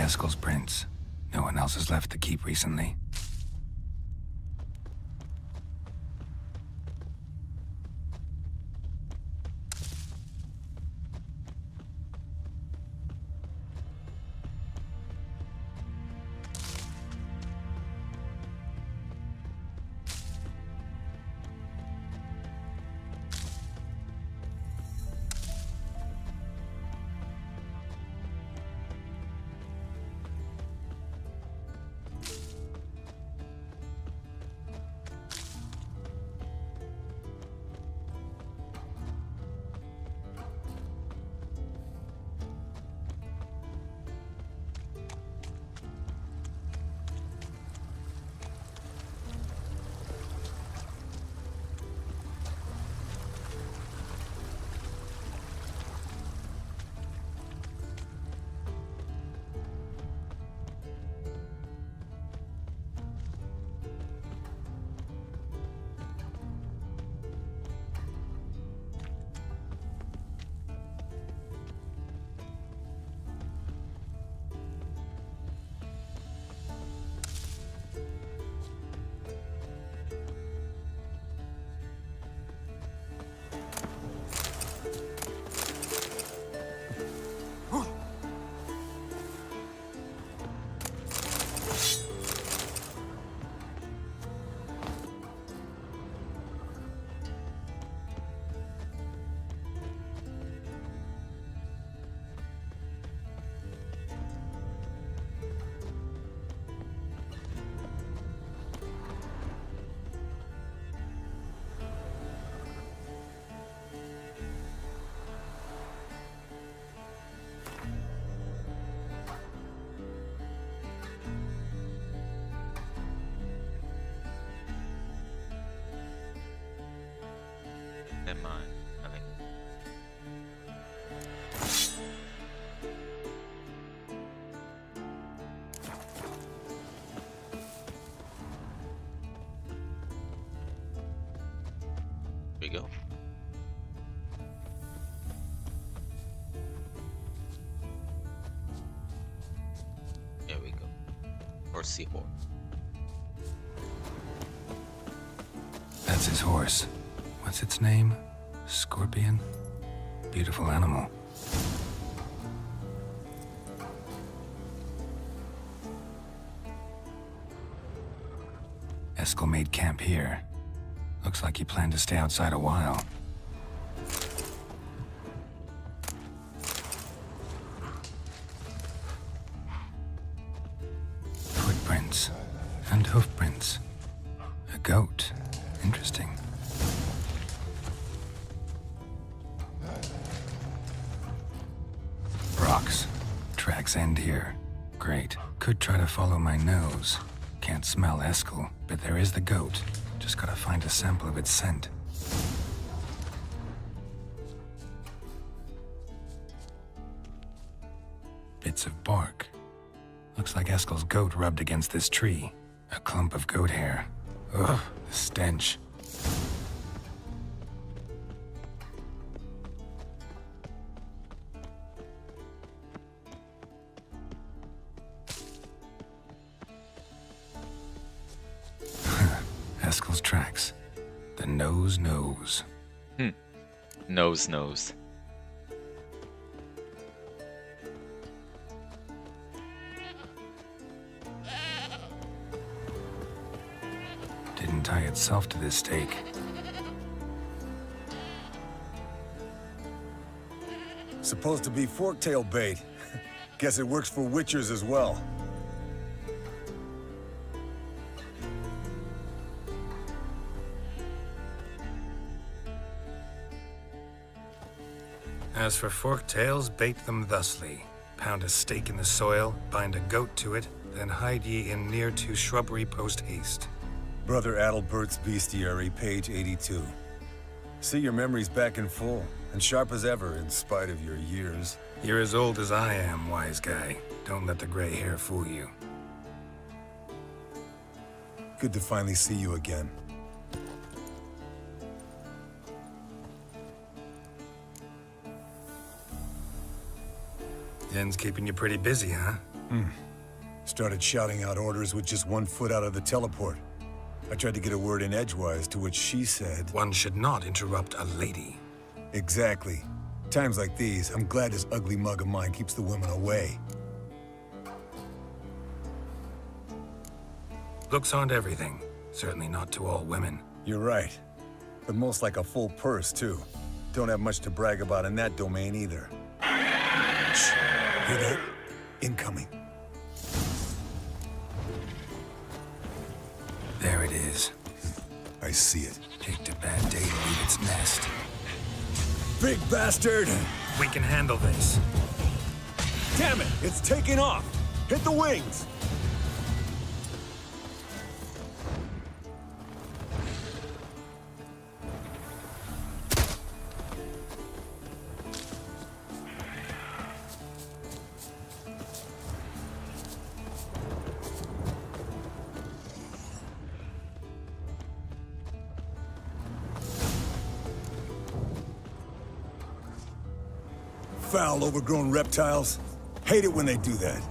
Eskel's prints. No one else has left the keep recently. Never mind. Okay. Here we go. There we go. Or seahorse. That's his horse. What's its name? Scorpion? Beautiful animal. Eskel made camp here. Looks like he planned to stay outside a while. Footprints and hoofprints. A goat. Interesting. Rocks. Tracks end here. Great. Could try to follow my nose. Can't smell Eskel, but there is the goat. Just gotta find a sample of its scent. Bits of bark. Looks like Eskel's goat rubbed against this tree. A clump of goat hair. Ugh, the stench. Eskel's tracks. The nose knows. Nose. Didn't tie itself to this stake. Supposed to be forktail bait. Guess it works for witchers as well. As for forktails, bait them thusly. Pound a stake in the soil, bind a goat to it, then hide ye in near to shrubbery post haste. Brother Adalbert's Bestiary, page 82. See your memories back in full, and sharp as ever in spite of your years. You're as old as I am, wise guy. Don't let the gray hair fool you. Good to finally see you again. Yen's keeping you pretty busy, huh? Started shouting out orders with just 1 foot out of the teleport. I tried to get a word in edgewise, to which she said... One should not interrupt a lady. Exactly. Times like these, I'm glad this ugly mug of mine keeps the women away. Looks aren't everything. Certainly not to all women. You're right. But most like a full purse, too. Don't have much to brag about in that domain, either. Shh. Hear that? Incoming. There it is. I see it. Picked a bad day to leave its nest. Big bastard! We can handle this. Damn it! It's taking off! Hit the wings! Foul, overgrown reptiles. Hate it when they do that.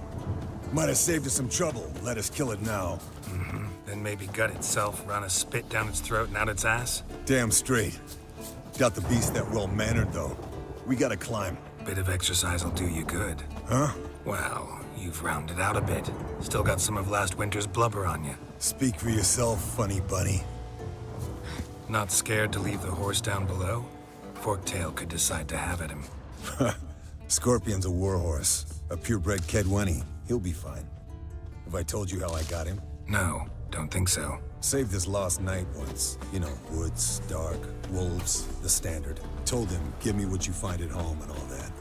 Might have saved us some trouble. Let us kill it now. Then maybe gut itself, run a spit down its throat and out its ass? Damn straight. Doubt the beast that well-mannered, though. We gotta climb. Bit of exercise will do you good. Huh? Well, you've rounded out a bit. Still got some of last winter's blubber on you. Speak for yourself, funny bunny. Not scared to leave the horse down below? Forktail could decide to have at him. Scorpion's a warhorse. A purebred Kedwenny. He'll be fine. Have I told you how I got him? No, don't think so. Saved his lost night once. You know, woods, dark, wolves, the standard. Told him, give me what you find at home and all that.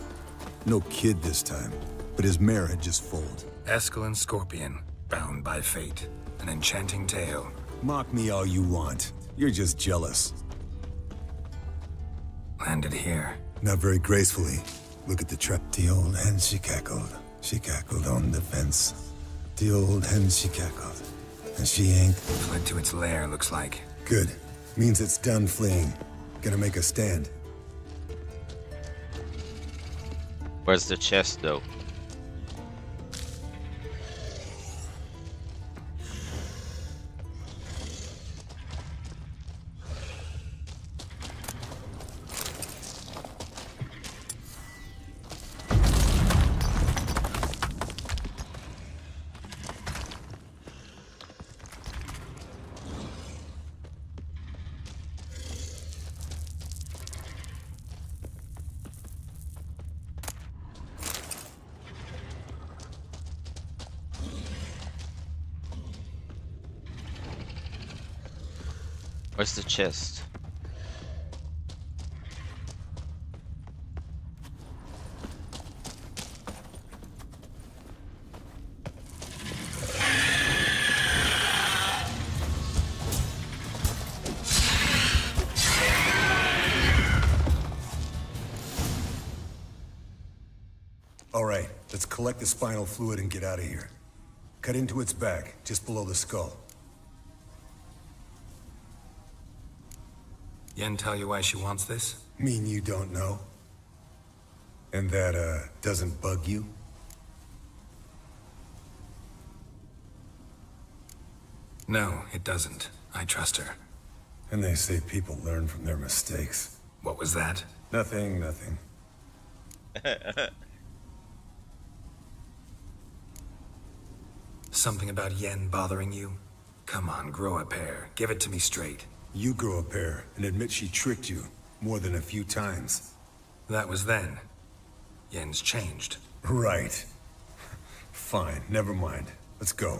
No kid this time, but his mare had just foaled. Eskel Scorpion, bound by fate. An enchanting tale. Mock me all you want. You're just jealous. Landed here. Not very gracefully. Look at the trap. The old hen, she cackled. She cackled on the fence. The old hen, she cackled. And she ain't. Fled to its lair, looks like. Good. Means it's done fleeing. Gonna make a stand. Where's the chest, though? Where's the chest? All right, let's collect the spinal fluid and get out of here. Cut into its back, just below the skull. Yen tell you why she wants this? Mean you don't know? And that, doesn't bug you? No, it doesn't. I trust her. And they say people learn from their mistakes. What was that? Nothing, nothing. Something about Yen bothering you? Come on, grow a pair. Give it to me straight. You grow a pair and admit she tricked you more than a few times. That was then. Yen's changed. Right. Fine, never mind. Let's go.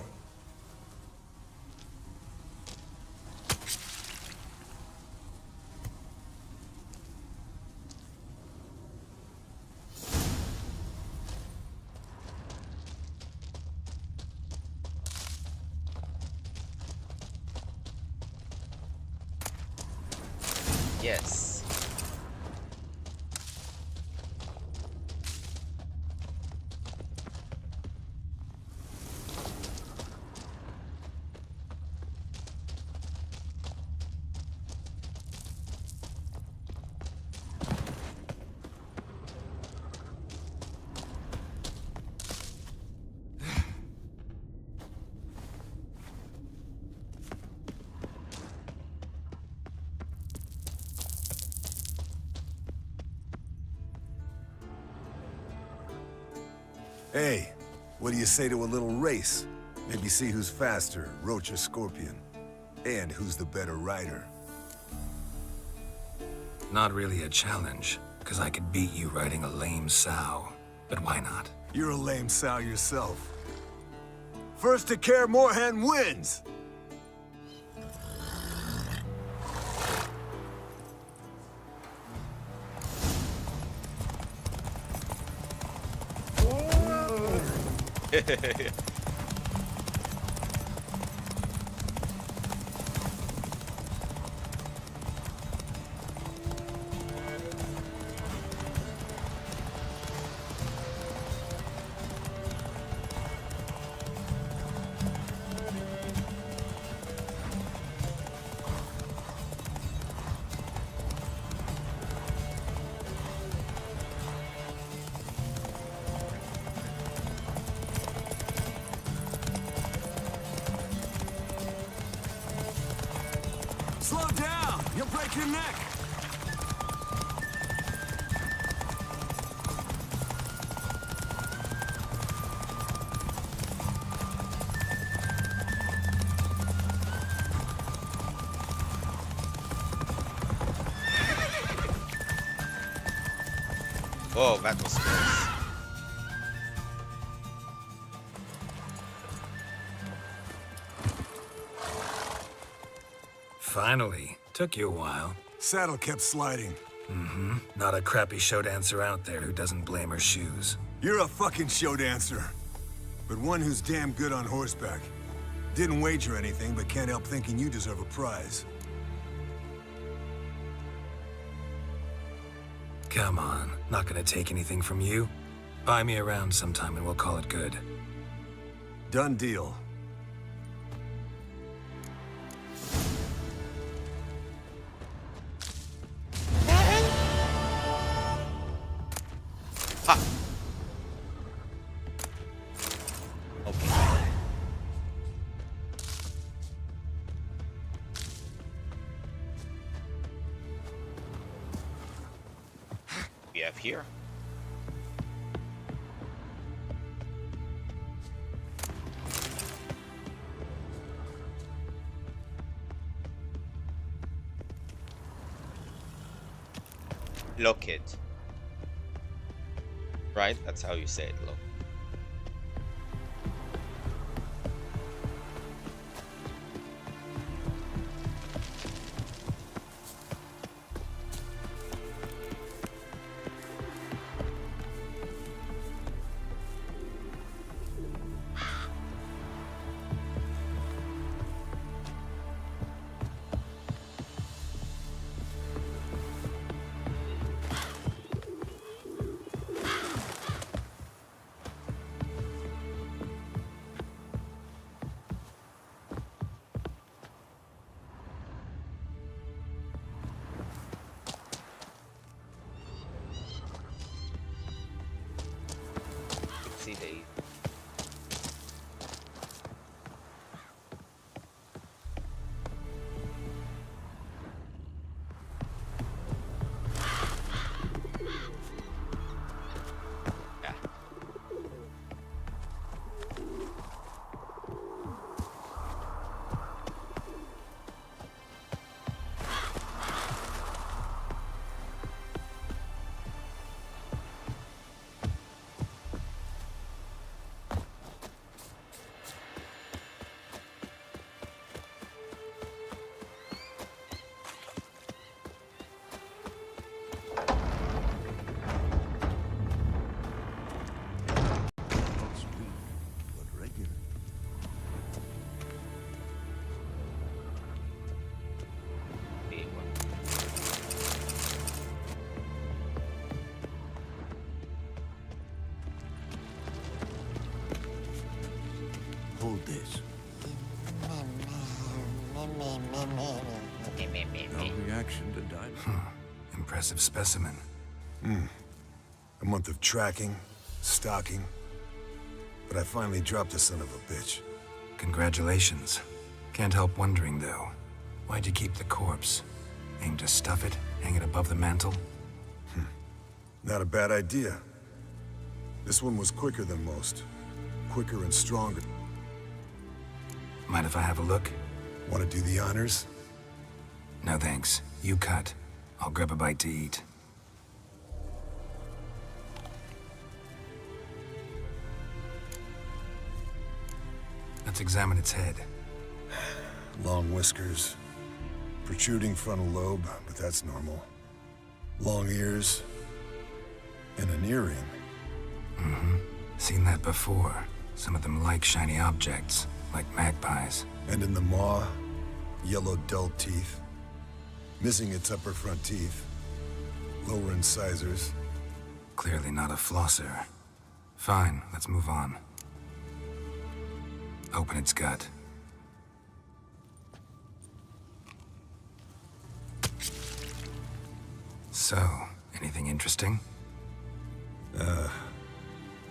Yes. Hey, what do you say to a little race? Maybe see who's faster, Roach or Scorpion. And who's the better rider. Not really a challenge, because I could beat you riding a lame sow. But why not? You're a lame sow yourself. First to Kaer Morhen wins! Slow down! You'll break your neck! Oh, that was close. Finally. Took you a while. Saddle kept sliding. Not a crappy show dancer out there who doesn't blame her shoes. You're a fucking show dancer. But one who's damn good on horseback. Didn't wager anything, but can't help thinking you deserve a prize. Come on, not gonna take anything from you. Buy me around sometime and we'll call it good. Done deal. Ha! Okay. We have here. Look it. Right? That's how you say it, look. See the yeah. Big one. Hold this. No reaction to dynamite. Impressive specimen. A month of tracking, stalking. But I finally dropped the son of a bitch. Congratulations. Can't help wondering, though. Why'd you keep the corpse? Aim to stuff it? Hang it above the mantle? Not a bad idea. This one was quicker than most. Quicker and stronger. Mind if I have a look? Want to do the honors? No thanks. You cut. I'll grab a bite to eat. Let's examine its head. Long whiskers. Protruding frontal lobe, but that's normal. Long ears. And an earring. Seen that before. Some of them like shiny objects, like magpies. And in the maw, yellow dull teeth. Missing its upper front teeth. Lower incisors. Clearly not a flosser. Fine, let's move on. Open its gut. So, anything interesting?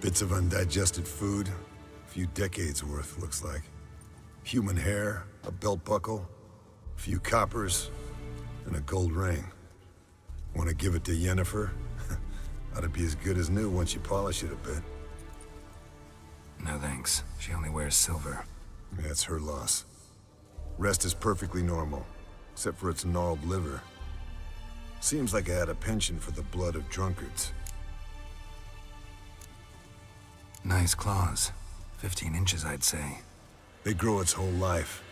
Bits of undigested food. A few decades worth, looks like. Human hair, a belt buckle, a few coppers, and a gold ring. Want to give it to Yennefer? Ought to be as good as new once you polish it a bit. No thanks. She only wears silver. That's her loss. Rest is perfectly normal, except for its gnarled liver. Seems like I had a penchant for the blood of drunkards. Nice claws. 15 inches, I'd say. They grow its whole life.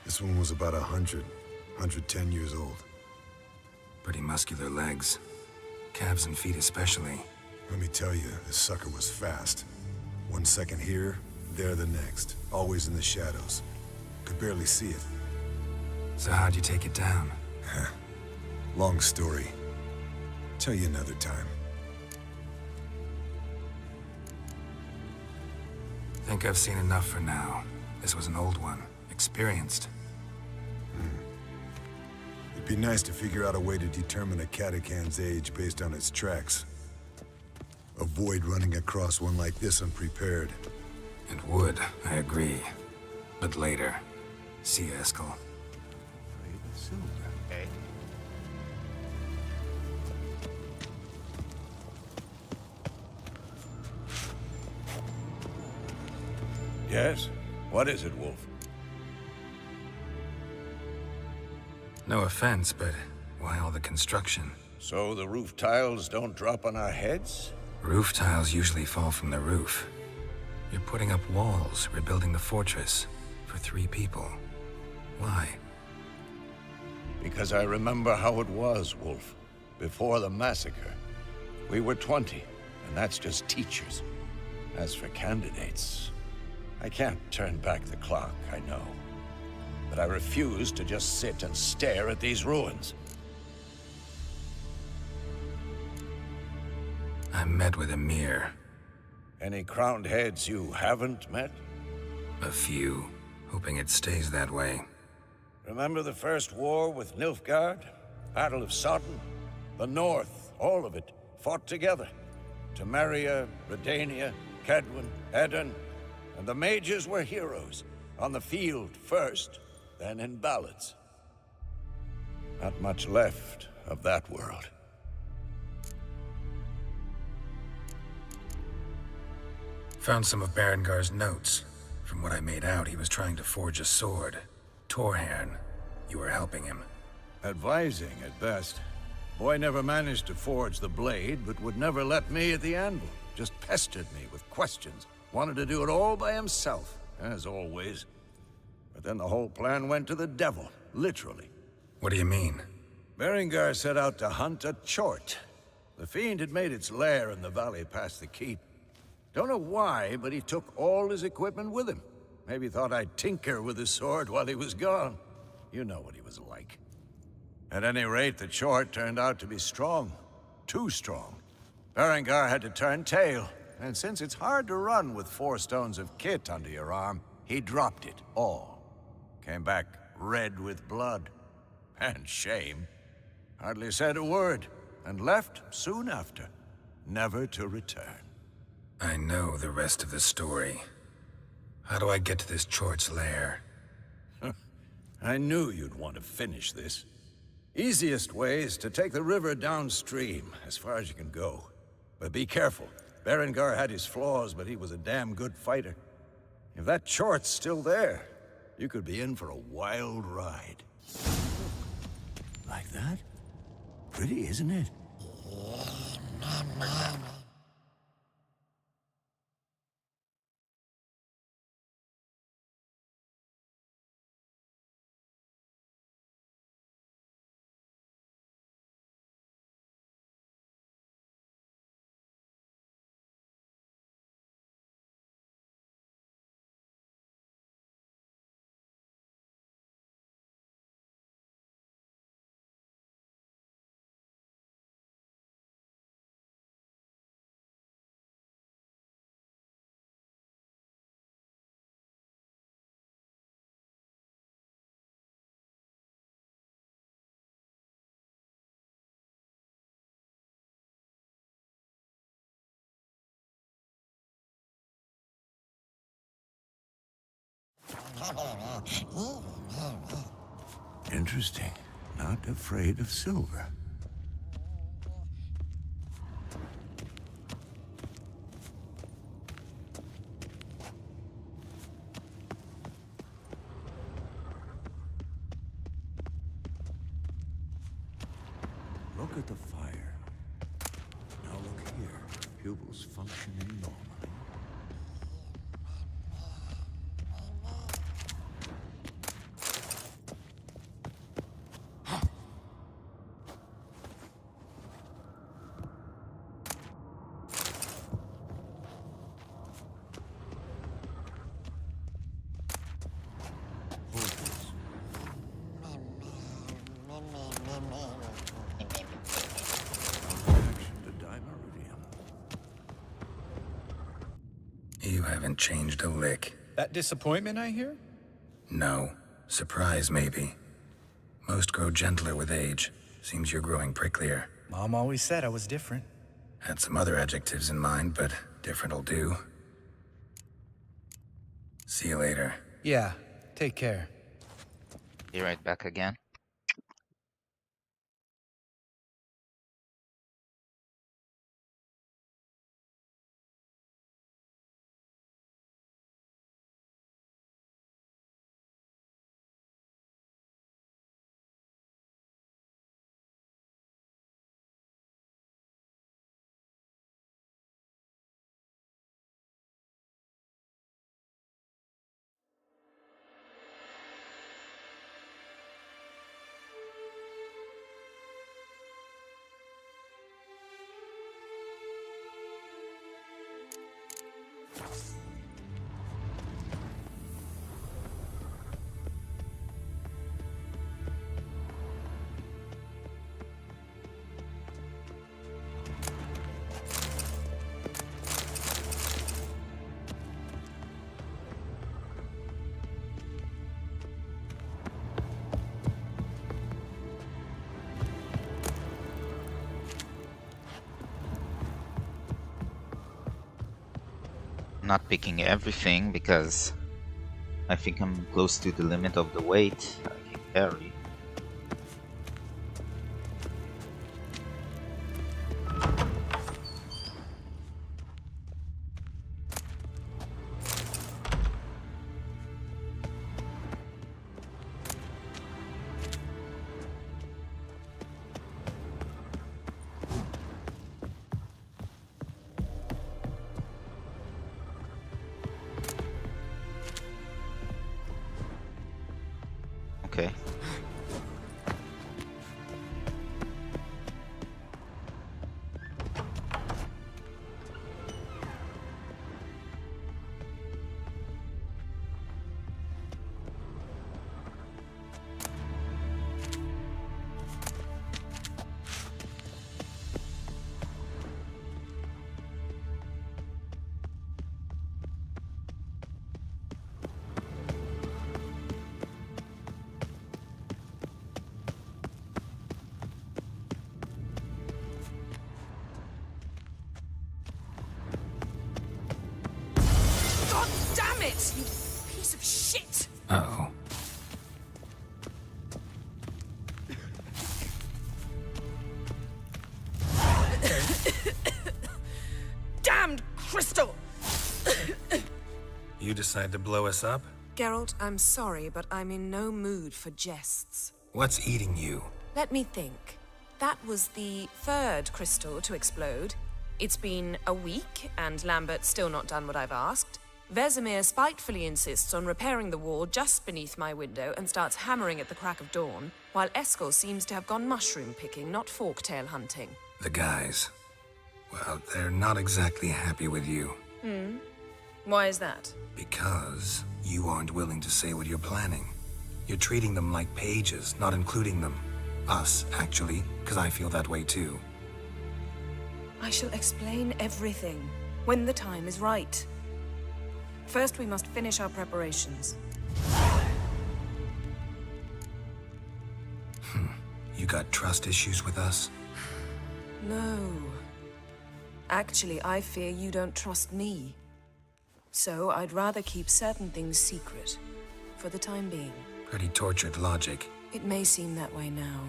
This one was about 110 years old. Pretty muscular legs. Calves and feet especially. Let me tell you, this sucker was fast. 1 second here, there the next. Always in the shadows. Could barely see it. So how'd you take it down? Long story. Tell you another time. Think I've seen enough for now. This was an old one. Experienced. It'd be nice to figure out a way to determine a Katakan's age based on its tracks. Avoid running across one like this unprepared. And would, I agree. But later. See you, Eskel. Okay. Yes? What is it, Wolf? No offense, but why all the construction? So the roof tiles don't drop on our heads? Roof tiles usually fall from the roof. You're putting up walls, rebuilding the fortress. For 3 people. Why? Because I remember how it was, Wolf. Before the massacre. We were 20, and that's just teachers. As for candidates, I can't turn back the clock, I know. But I refuse to just sit and stare at these ruins. I met with Emir. Any crowned heads you haven't met? A few. Hoping it stays that way. Remember the first war with Nilfgaard? Battle of Sodden? The North, all of it, fought together. Temeria, Redania, Kedwen, Edirn, and the mages were heroes. On the field first, then in ballads. Not much left of that world. Found some of Berengar's notes. From what I made out, he was trying to forge a sword. Torhaern. You were helping him. Advising at best. Boy never managed to forge the blade, but would never let me at the anvil. Just pestered me with questions. Wanted to do it all by himself, as always. But then the whole plan went to the devil, literally. What do you mean? Berengar set out to hunt a chort. The fiend had made its lair in the valley past the keep. Don't know why, but he took all his equipment with him. Maybe thought I'd tinker with his sword while he was gone. You know what he was like. At any rate, the chort turned out to be strong. Too strong. Berengar had to turn tail, and since it's hard to run with 4 stones of kit under your arm, he dropped it all. Came back red with blood. And shame. Hardly said a word, and left soon after, never to return. I know the rest of the story. How do I get to this Chort's lair? I knew you'd want to finish this. Easiest way is to take the river downstream, as far as you can go. But be careful. Berengar had his flaws, but he was a damn good fighter. If that chort's still there, you could be in for a wild ride. Like that? Pretty, isn't it? Interesting. Not afraid of silver. Look at the fire. Now look here. Pupils functioning normally. You haven't changed a lick. That disappointment I hear? No. Surprise, maybe. Most grow gentler with age. Seems you're growing pricklier. Mom always said I was different. Had some other adjectives in mind, but different'll do. See you later. Yeah, take care. Be right back again. Not picking everything because I think I'm close to the limit of the weight I can carry. Okay. God damn it, you piece of shit! Uh-oh. Damned you decide to blow us up? Geralt, I'm sorry, but I'm in no mood for jests. What's eating you? Let me think. That was the third crystal to explode. It's been a week, and Lambert's still not done what I've asked. Vesemir spitefully insists on repairing the wall just beneath my window and starts hammering at the crack of dawn, while Eskel seems to have gone mushroom picking, not forktail hunting. The guys. Well, they're not exactly happy with you. Why is that? Because you aren't willing to say what you're planning. You're treating them like pages, not including them. Us, actually, because I feel that way too. I shall explain everything when the time is right. First, we must finish our preparations. You got trust issues with us? No. Actually, I fear you don't trust me. So I'd rather keep certain things secret, for the time being. Pretty tortured logic. It may seem that way now,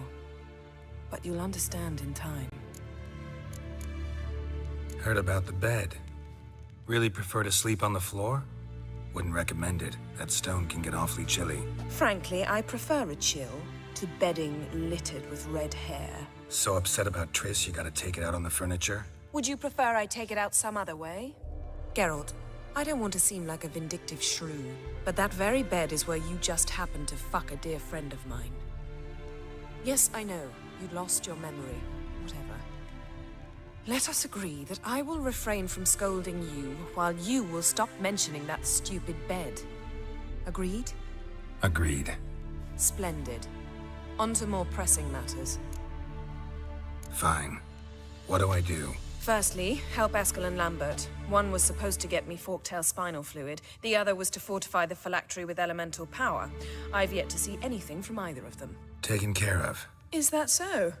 but you'll understand in time. Heard about the bed. Really prefer to sleep on the floor? Wouldn't recommend it. That stone can get awfully chilly. Frankly, I prefer a chill to bedding littered with red hair. So upset about Triss, you gotta take it out on the furniture? Would you prefer I take it out some other way? Geralt, I don't want to seem like a vindictive shrew, but that very bed is where you just happened to fuck a dear friend of mine. Yes, I know, you lost your memory. Whatever. Let us agree that I will refrain from scolding you while you will stop mentioning that stupid bed. Agreed? Agreed. Splendid. On to more pressing matters. Fine. What do I do? Firstly, help Eskel and Lambert. One was supposed to get me forktail spinal fluid, the other was to fortify the phylactery with elemental power. I've yet to see anything from either of them. Taken care of. Is that so?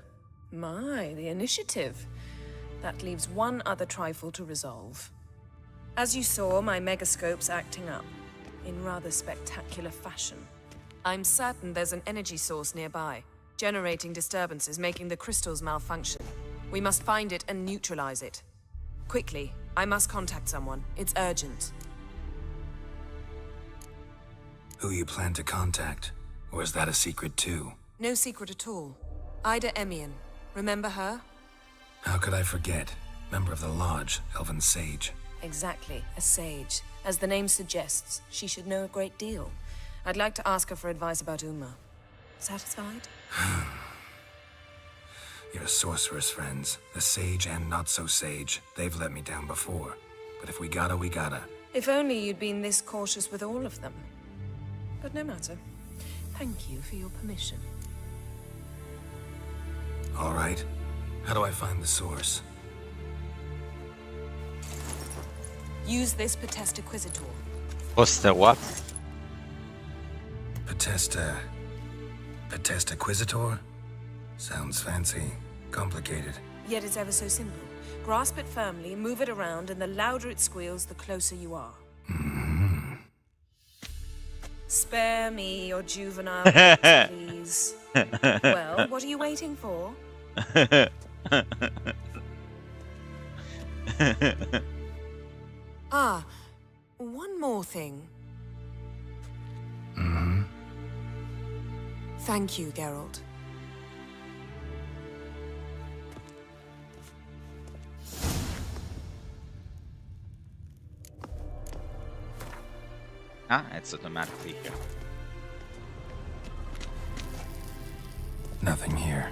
My, the initiative. That leaves one other trifle to resolve. As you saw, my megascope's acting up, in rather spectacular fashion. I'm certain there's an energy source nearby, generating disturbances, making the crystals malfunction. We must find it and neutralize it. Quickly, I must contact someone. It's urgent. Who you plan to contact? Or is that a secret too? No secret at all. Ida Emian. Remember her? How could I forget? Member of the Lodge, Elven Sage. Exactly, a sage. As the name suggests, she should know a great deal. I'd like to ask her for advice about Uma. Satisfied? Your sorceress friends, the sage and not-so-sage, they've let me down before. But if we gotta, we gotta. If only you'd been this cautious with all of them. But no matter. Thank you for your permission. All right. How do I find the source? Use this Potesta Quisitor. What's the what? Potesta Quisitor? Sounds fancy. Complicated. Yet it's ever so simple. Grasp it firmly, move it around, and the louder it squeals, the closer you are. Spare me your juvenile words, please. Well, what are you waiting for? One more thing. Thank you, Geralt. Ah, it's automatically here. Nothing here.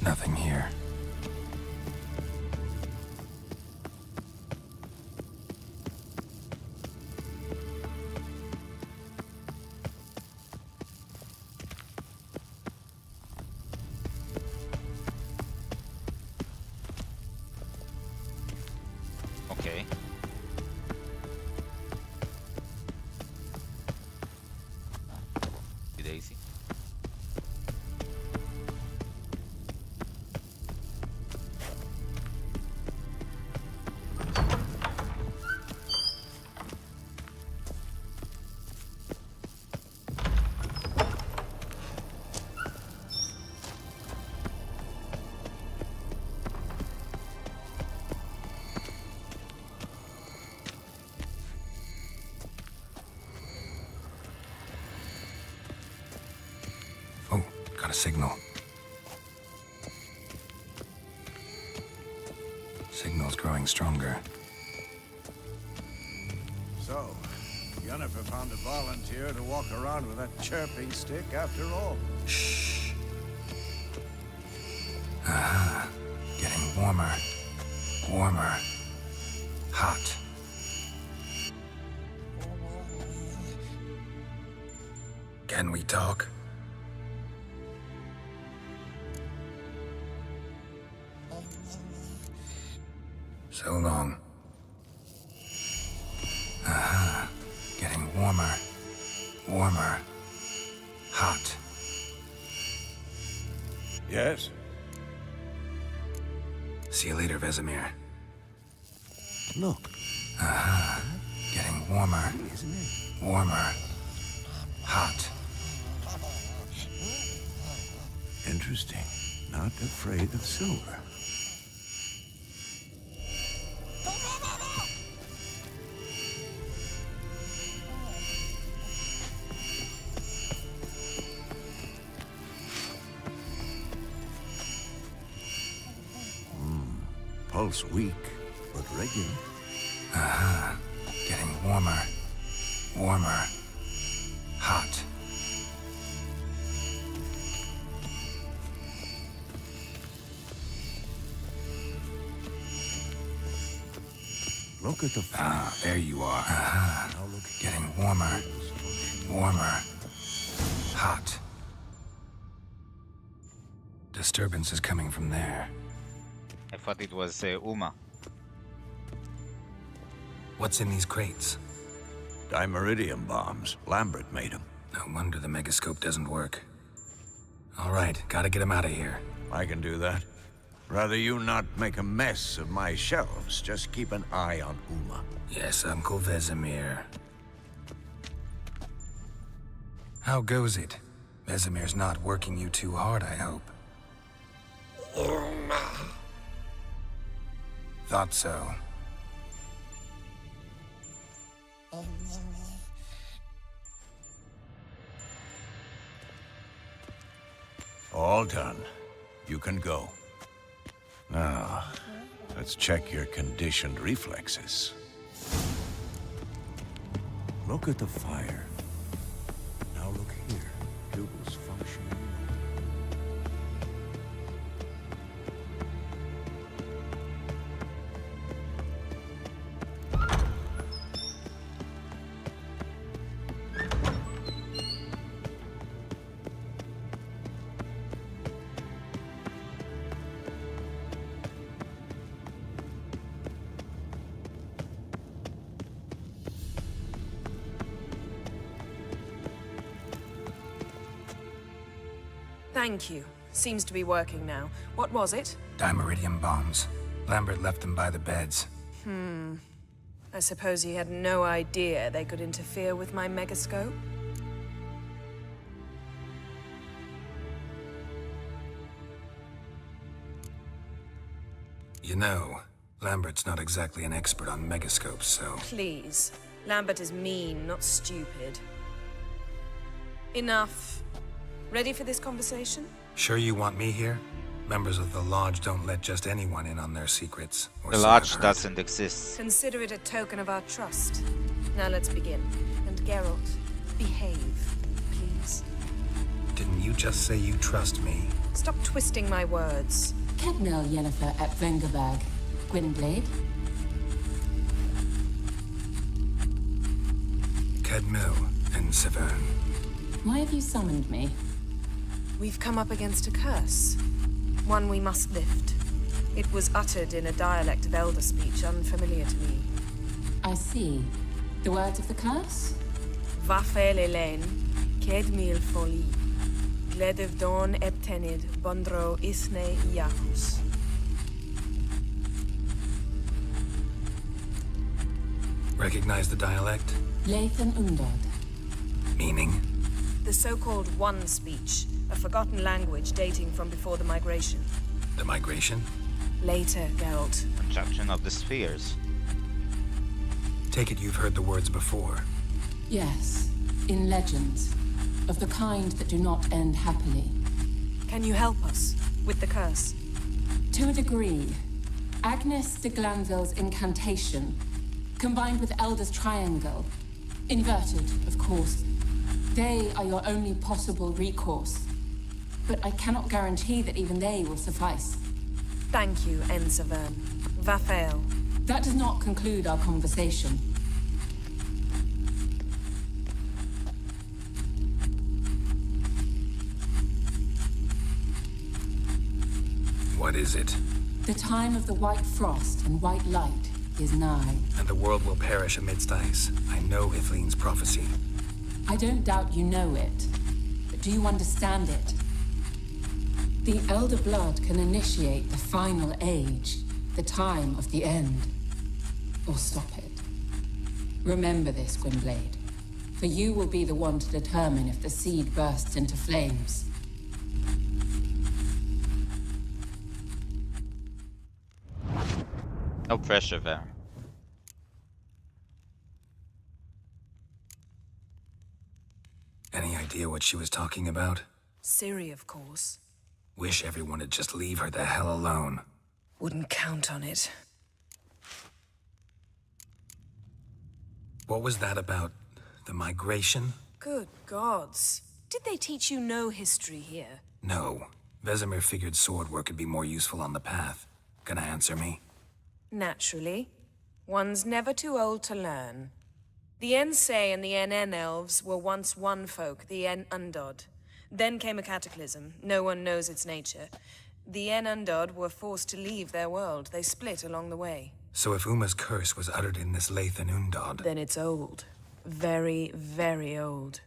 Nothing here. Okay. Daisy. Got a signal. Signal's growing stronger. So, Yennefer found a volunteer to walk around with that chirping stick after all. Shh. Aha. Getting warmer. Warmer. Hot. Can we talk? So long. Aha. Getting warmer. Warmer. Hot. Yes? See you later, Vesemir. Look, Aha. Getting warmer. isn't it? Warmer. Hot. Interesting. Not afraid of silver. Pulse weak, but regular. Aha. Getting warmer. Warmer. Hot. Look at the fire. Ah, there you are. Aha. Now look Getting warmer. Warmer. Hot. Disturbance is coming from there. I thought it was Uma. What's in these crates? Dimeridium bombs. Lambert made them. No wonder the megascope doesn't work. All right, gotta get him out of here. I can do that. Rather you not make a mess of my shelves. Just keep an eye on Uma. Yes, Uncle Vesemir. How goes it? Vesemir's not working you too hard, I hope. Thought so. All done. You can go. Now, let's check your conditioned reflexes. Look at the fire. Now look here. Dougal's functioning. Thank you. Seems to be working now. What was it? Dimeridium bombs. Lambert left them by the beds. I suppose he had no idea they could interfere with my megascope? You know, Lambert's not exactly an expert on megascopes, so... Please. Lambert is mean, not stupid. Enough. Ready for this conversation? Sure you want me here? Members of the Lodge don't let just anyone in on their secrets. Or The so lodge I've heard. doesn't exist. Consider it a token of our trust. Now let's begin. And Geralt, behave, please. Didn't you just say you trust me? Stop twisting my words. Kednel Yennefer at Vengerberg. Gwynblade? Kedmil and Severn. Why have you summoned me? We've come up against a curse. One we must lift. It was uttered in a dialect of Elder speech unfamiliar to me. I see. The words of the curse? Vafel Elaine, Kedmil Foli, Gledev Don Eptenid, Bondro Isne Iacus. Recognize the dialect? Lathan Undod. Meaning? The so-called One speech, a forgotten language dating from before the migration. The migration? Later, Geralt. Construction of the spheres. Take it you've heard the words before. Yes, in legends. Of the kind that do not end happily. Can you help us with the curse? To a degree. Agnes de Glanville's incantation, combined with Elder's triangle, inverted, of course. They are your only possible recourse. But I cannot guarantee that even they will suffice. Thank you, Ensavern. Vafael. That does not conclude our conversation. What is it? The time of the white frost and white light is nigh. And the world will perish amidst ice. I know Ithleen's prophecy. I don't doubt you know it, but do you understand it? The Elder Blood can initiate the final age, the time of the end, or stop it. Remember this, Gwynblade, for you will be the one to determine if the seed bursts into flames. No pressure there. Any idea what she was talking about? Ciri, of course. Wish everyone would just leave her the hell alone. Wouldn't count on it. What was that about? The migration? Good gods. Did they teach you no history here? No. Vesemir figured sword work would be more useful on the path. Gonna answer me? Naturally. One's never too old to learn. The Ensei and the NN elves were once one folk, the En Undod. Then came a cataclysm. No one knows its nature. The En Undod were forced to leave their world. They split along the way. So if Uma's curse was uttered in this Lathan Undod... Then it's old. Very, very old.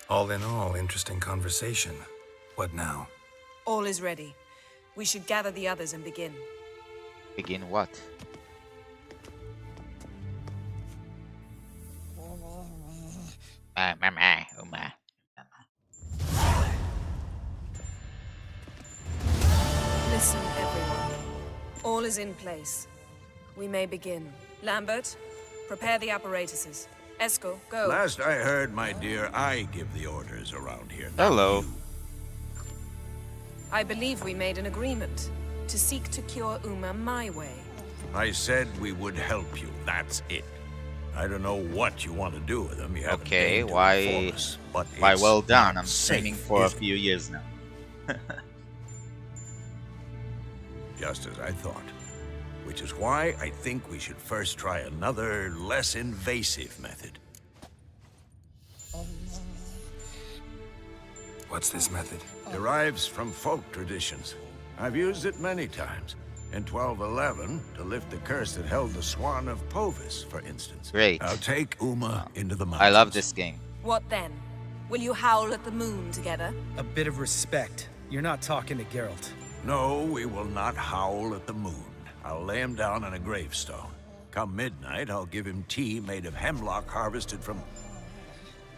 All in all, interesting conversation. What now? All is ready. We should gather the others and begin. Begin what? Uma. Listen, everyone. All is in place. We may begin. Lambert, prepare the apparatuses. Eskel, go. Last I heard, my dear, I give the orders around here. Hello. I believe we made an agreement to seek to cure Uma my way. I said we would help you. That's it. I don't know what you want to do with them. You haven't Okay, deigned to why? inform us, but Why, it's well done. I'm safe, training for a isn't it? few years now. Just as I thought. Which is why I think we should first try another, less invasive method. What's this method? Derives from folk traditions. I've used it many times. In 1211, to lift the curse that held the Swan of Povis, for instance. Great. Now take Uma into the mountains. I love this game. What then? Will you howl at the moon together? A bit of respect. You're not talking to Geralt. No, we will not howl at the moon. I'll lay him down on a gravestone. Come midnight, I'll give him tea made of hemlock harvested from...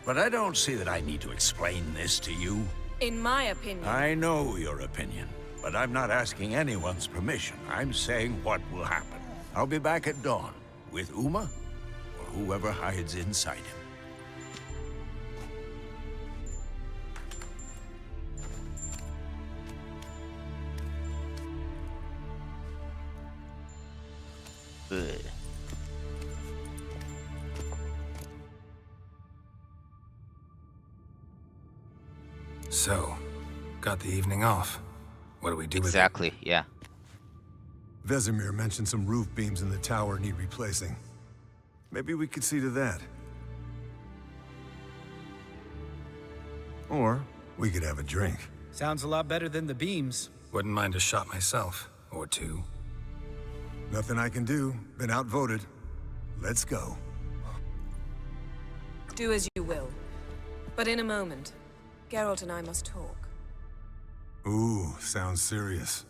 But I don't see that I need to explain this to you. In my opinion... I know your opinion, but I'm not asking anyone's permission. I'm saying what will happen. I'll be back at dawn, with Uma, or whoever hides inside him. Ugh. So, got the evening off. What do we do with it? Exactly, yeah. Vesemir mentioned some roof beams in the tower need replacing. Maybe we could see to that. Or we could have a drink. Sounds a lot better than the beams. Wouldn't mind a shot myself. Or two. Nothing I can do. Been outvoted. Let's go. Do as you will. But in a moment, Geralt and I must talk. Ooh, sounds serious.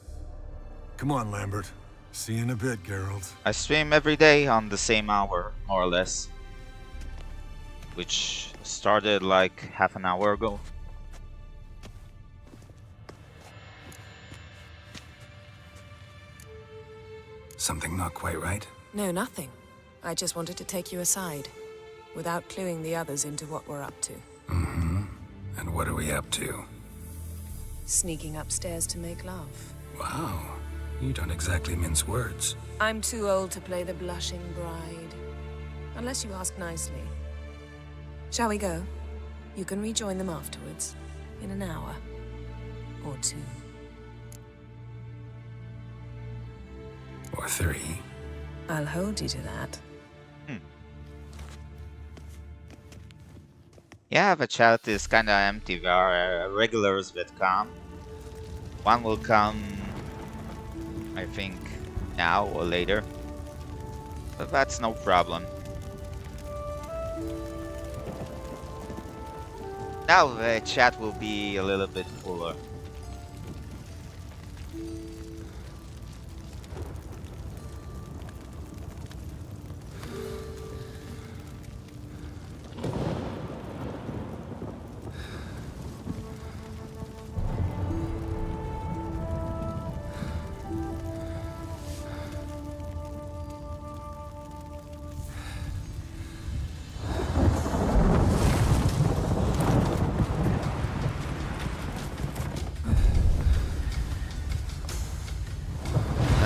Come on, Lambert. See you in a bit, Geralt. I stream every day on the same hour, more or less. Which started like half an hour ago. Something not quite right? No, nothing. I just wanted to take you aside, without cluing the others into what we're up to. And what are we up to? Sneaking upstairs to make love. Wow, you don't exactly mince words. I'm too old to play the blushing bride. Unless you ask nicely. Shall we go? You can rejoin them afterwards. In an hour. Or 2. Or 3. I'll hold you to that. Yeah, the chat is kinda empty. There are regulars that come. One will come, I think, now or later. But that's no problem. Now the chat will be a little bit fuller.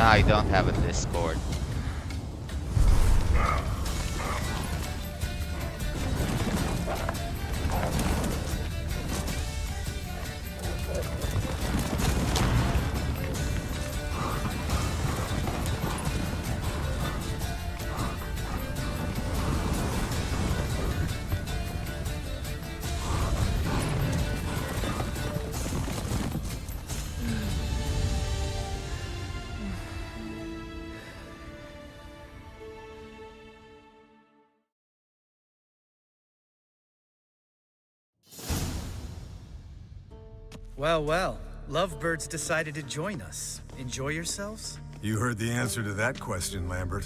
I don't have a Discord. Well, well. Lovebirds decided to join us. Enjoy yourselves? You heard the answer to that question, Lambert.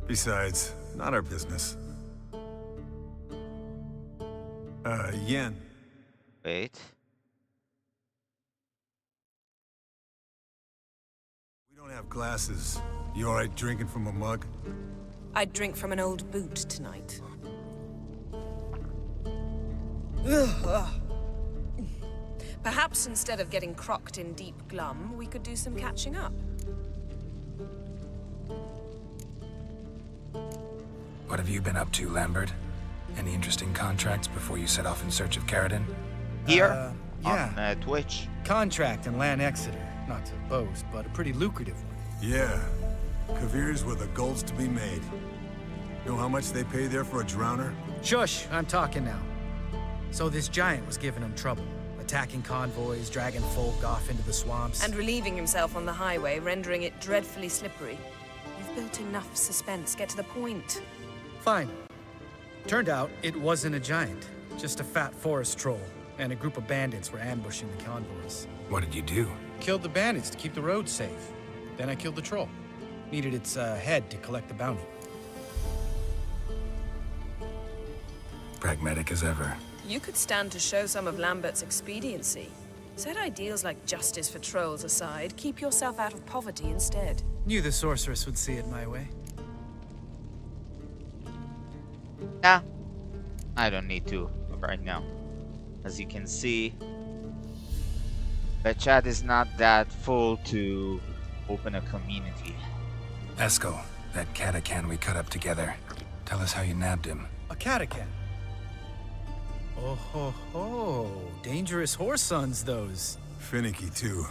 Besides, not our business. Yen. Wait. We don't have glasses. You alright drinking from a mug? I'd drink from an old boot tonight. Perhaps instead of getting crocked in deep glum, we could do some catching up. What have you been up to, Lambert? Any interesting contracts before you set off in search of Caridin? Here? Yeah. On Twitch? Contract in Lan Exeter. Not to boast, but a pretty lucrative one. Yeah. Kavir's where the gold's to be made. Know how much they pay there for a drowner? Shush, I'm talking now. So this giant was giving him trouble. Attacking convoys, dragging folk off into the swamps. And relieving himself on the highway, rendering it dreadfully slippery. You've built enough suspense. Get to the point. Fine. Turned out it wasn't a giant. Just a fat forest troll. And a group of bandits were ambushing the convoys. What did you do? Killed the bandits to keep the roads safe. Then I killed the troll. Needed its head to collect the bounty. Pragmatic as ever. You could stand to show some of Lambert's expediency. Set ideals like justice for trolls aside, keep yourself out of poverty instead. Knew the sorceress would see it my way. Nah. I don't need to right now. As you can see, the chat is not that full to open a community. Eskel, that Catacan we cut up together. Tell us how you nabbed him. A catacan. Oh ho ho. Dangerous horse sons, those. Finicky, too.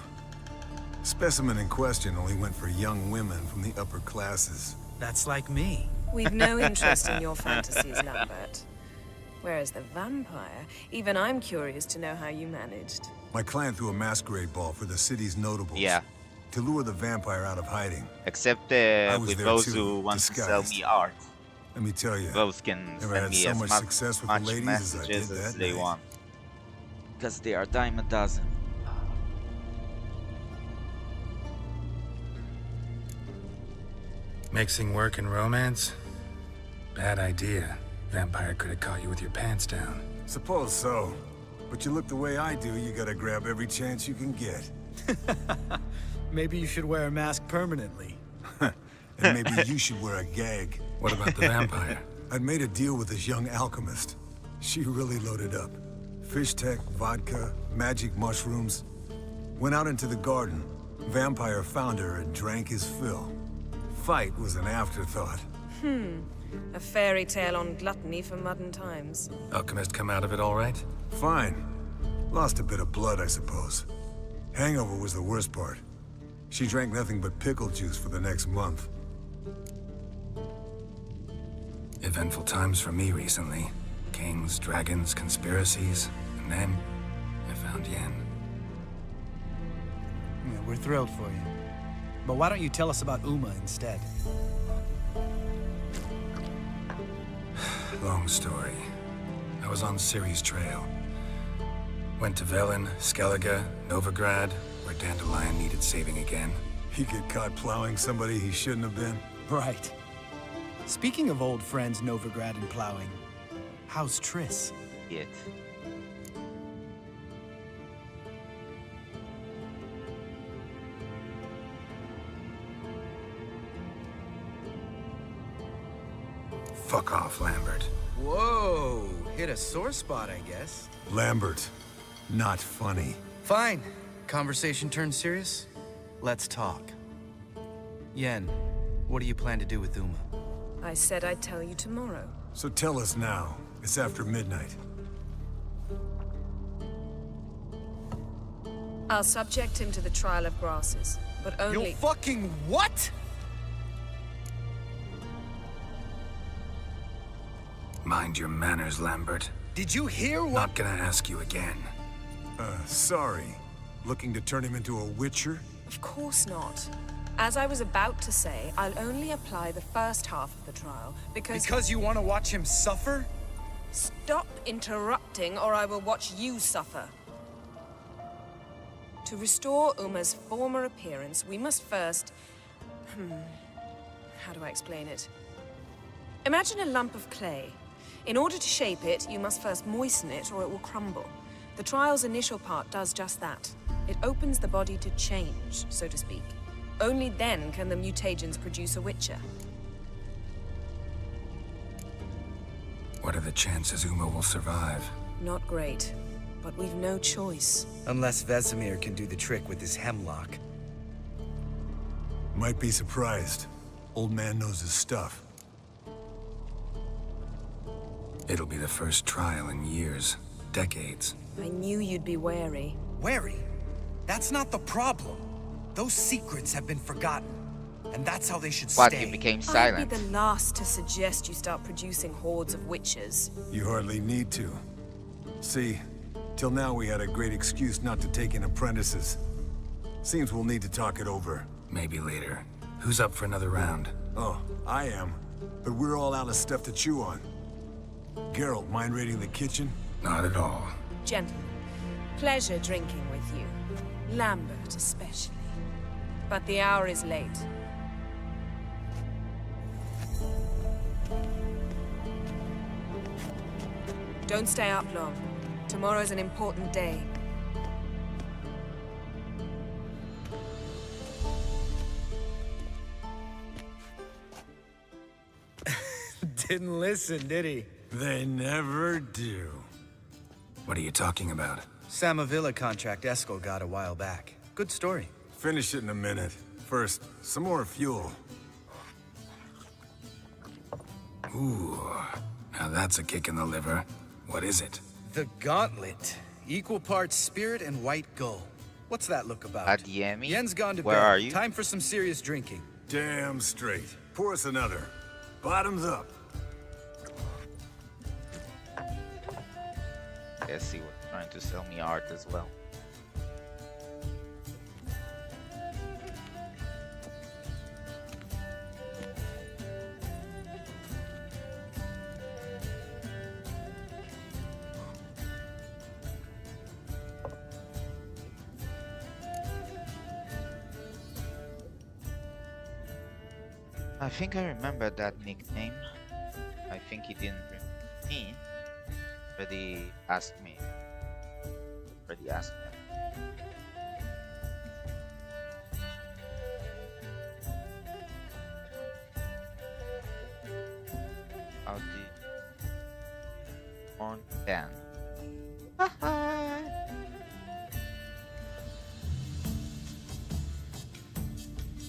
Specimen in question only went for young women from the upper classes. That's like me. We've no interest in your fantasies, Lambert. Whereas the vampire, even I'm curious to know how you managed. My client threw a masquerade ball for the city's notables. Yeah. To lure the vampire out of hiding. Except was with there those too, who want to sell disguised. me art. Let me tell you, Those can never send had me so as much success with the much ladies as I did messages as that they night. want. Because they are dime a dozen. Mixing work and romance? Bad idea. Vampire could have caught you with your pants down. Suppose so. But you look the way I do, you gotta grab every chance you can get. Maybe you should wear a mask permanently. And maybe you should wear a gag. What about the vampire? I'd made a deal with this young alchemist. She really loaded up. Fish tech, vodka, magic mushrooms. Went out into the garden. Vampire found her and drank his fill. Fight was an afterthought. A fairy tale on gluttony for modern times. Alchemist come out of it all right? Fine. Lost a bit of blood, I suppose. Hangover was the worst part. She drank nothing but pickle juice for the next month. Eventful times for me recently. Kings, dragons, conspiracies, and then I found Yen. Yeah, we're thrilled for you. But why don't you tell us about Uma instead? Long story. I was on Ciri's trail. Went to Velen, Skellige, Novigrad, where Dandelion needed saving again. He get caught plowing somebody he shouldn't have been. Right. Speaking of old friends Novigrad and plowing, how's Triss? Yet. Fuck off, Lambert. Whoa, hit a sore spot, I guess. Lambert, not funny. Fine. Conversation turned serious? Let's talk. Yen, what do you plan to do with Uma? I said I'd tell you tomorrow. So tell us now. It's after midnight. I'll subject him to the trial of grasses, but only— You fucking what? Mind your manners, Lambert. Did you hear what— Not gonna ask you again. Sorry. Looking to turn him into a witcher? Of course not. As I was about to say, I'll only apply the first half of the trial, because— Because you want to watch him suffer? Stop interrupting, or I will watch you suffer. To restore Uma's former appearance, we must first— how do I explain it? Imagine a lump of clay. In order to shape it, you must first moisten it, or it will crumble. The trial's initial part does just that. It opens the body to change, so to speak. Only then can the mutagens produce a witcher. What are the chances Uma will survive? Not great, but we've no choice. Unless Vesemir can do the trick with his hemlock. Might be surprised. Old man knows his stuff. It'll be the first trial in years, decades. I knew you'd be wary. Wary? That's not the problem. Those secrets have been forgotten. And that's how they should What, stay. you became I'd silent? be the last to suggest you start producing hordes of witches. You hardly need to. See, till now we had a great excuse not to take in apprentices. Seems we'll need to talk it over. Maybe later. Who's up for another round? Oh, I am. But we're all out of stuff to chew on. Geralt, mind raiding the kitchen? Not at all. Gentlemen, pleasure drinking with you. Lambert especially. But the hour is late. Don't stay up long. Tomorrow's an important day. Didn't listen, did he? They never do. What are you talking about? Samavilla contract Eskel got a while back. Good story. Finish it in a minute. First, some more fuel. Ooh, now that's a kick in the liver. What is it? The Gauntlet. Equal parts spirit and white gull. What's that look about? Adiemi? Yen's gone to Where bed. are you? Time for some serious drinking. Damn straight. Pour us another. Bottoms up. Guess he was trying to sell me art as well. I think I remember that nickname. I think he didn't remember me, but he asked me. Already asked me. How did Horn 10?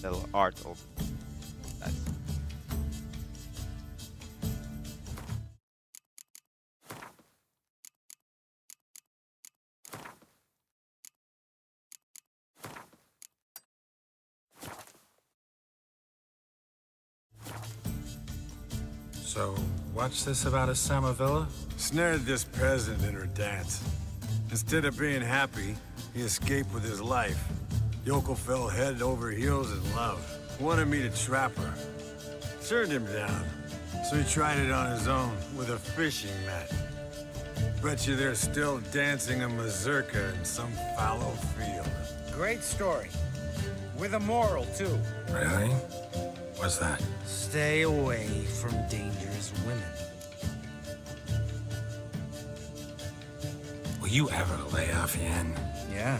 Little art of nice. So, what's this about a Samavilla? Snared this peasant in her dance. Instead of being happy, he escaped with his life. Yoko fell head over heels in love. Wanted me to trap her. Turned him down. So he tried it on his own with a fishing net. Bet you they're still dancing a mazurka in some fallow field. Great story. With a moral, too. Really? What's that? Stay away from dangerous women. Will you ever lay off Yen? Yeah,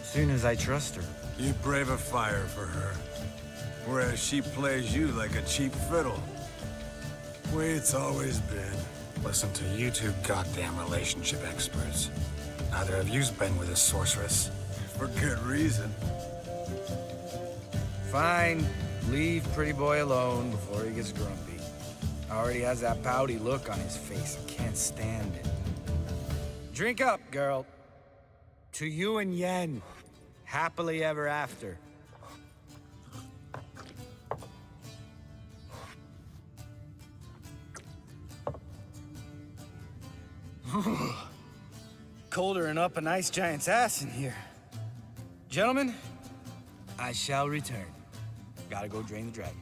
soon as I trust her. You brave a fire for her. Whereas she plays you like a cheap fiddle. Way it's always been. Listen to you two goddamn relationship experts. Neither of you's been with a sorceress. For good reason. Fine. Leave pretty boy alone before he gets grumpy. Already has that pouty look on his face. I can't stand it. Drink up, girl. To you and Yen. Happily ever after. Colder and up a nice giant's ass in here. Gentlemen, I shall return. Gotta go drain the dragon.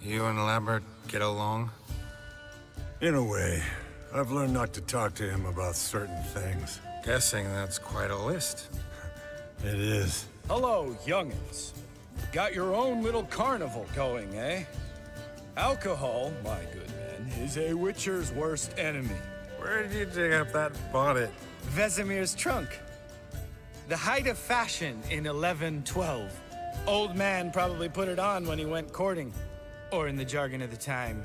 You and Lambert get along? In a way. I've learned not to talk to him about certain things. Guessing that's quite a list. It is. Hello, youngins. Got your own little carnival going, eh? Alcohol, my good man, is a witcher's worst enemy. Where did you dig up that bonnet? Vesemir's trunk. The height of fashion in 1112. Old man probably put it on when he went courting. Or in the jargon of the time,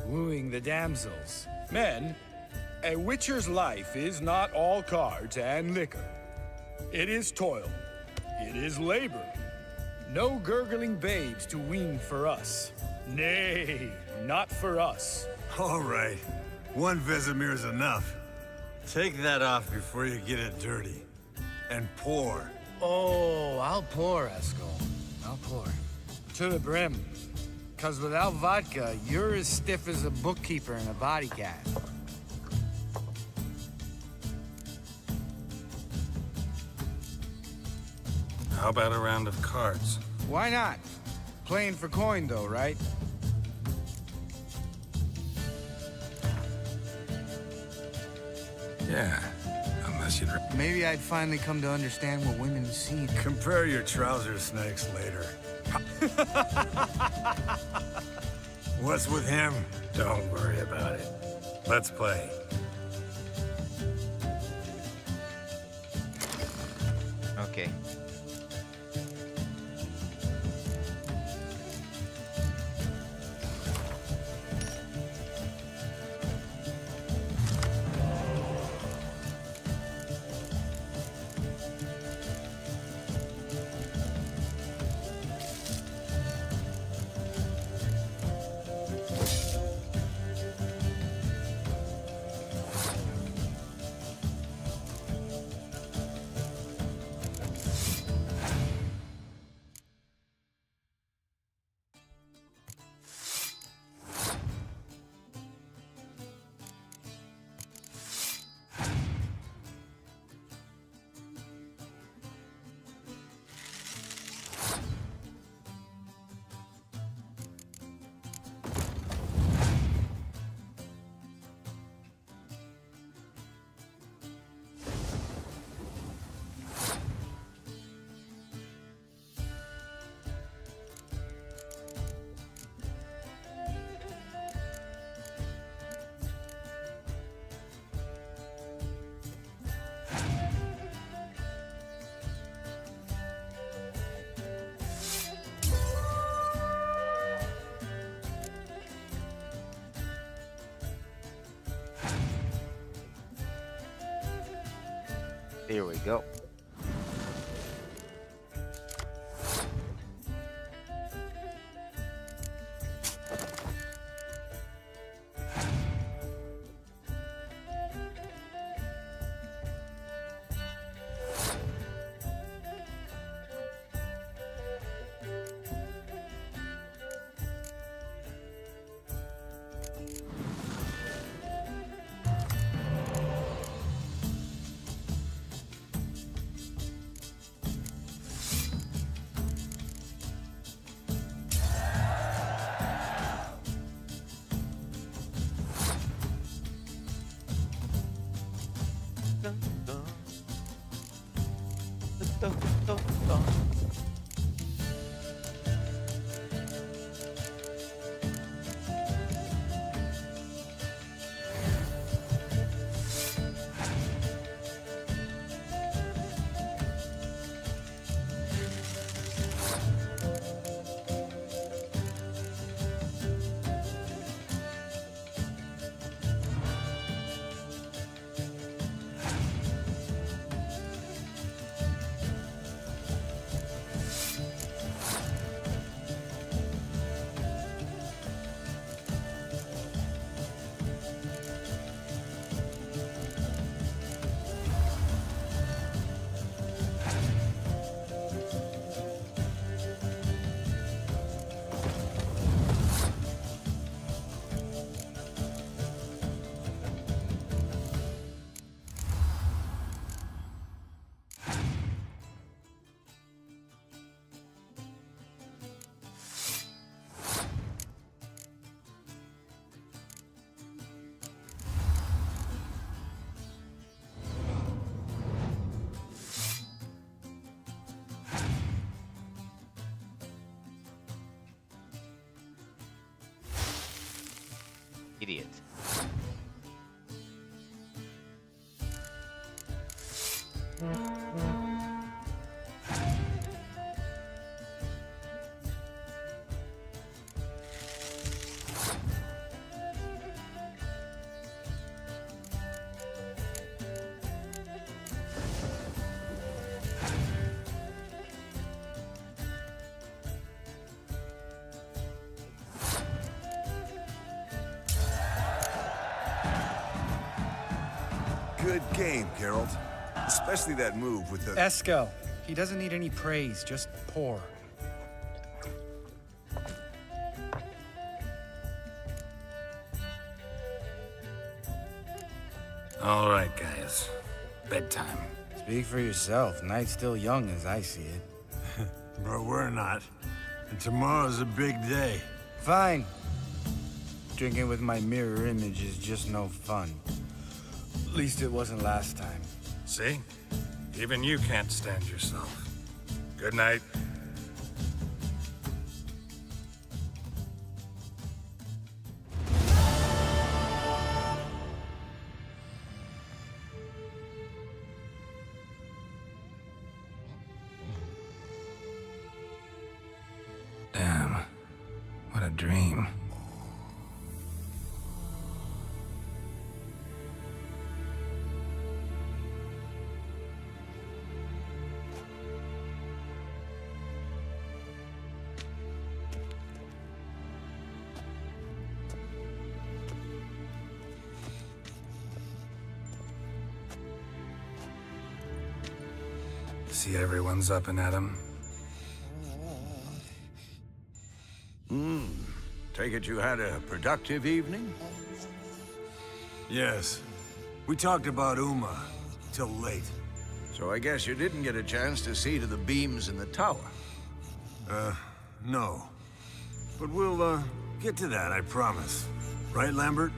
wooing the damsels. Men, a witcher's life is not all cards and liquor. It is toil. It is labor. No gurgling babes to wean for us. Nay, not for us. All right. One Vesemir's enough. Take that off before you get it dirty. And pour. Oh, I'll pour, Eskel. I'll pour. To the brim. 'Cause without vodka, you're as stiff as a bookkeeper in a body cat. How about a round of cards? Why not? Playing for coin, though, right? Yeah, unless you'd... Maybe I'd finally come to understand what women see. Compare your trouser snakes later. What's with him? Don't worry about it. Let's play. Okay. Here we go. Idiot. Good game, Geralt. Especially that move with the... Eskel. He doesn't need any praise, just pour. All right, guys. Bedtime. Speak for yourself. Night's still young as I see it. But we're not. And tomorrow's a big day. Fine. Drinking with my mirror image is just no fun. At least it wasn't last time. See? Even you can't stand yourself. Good night. Damn. What a dream. See everyone's up and at 'em. Take it you had a productive evening? Yes. We talked about Uma till late. So I guess you didn't get a chance to see to the beams in the tower. No. But we'll, get to that, I promise. Right, Lambert?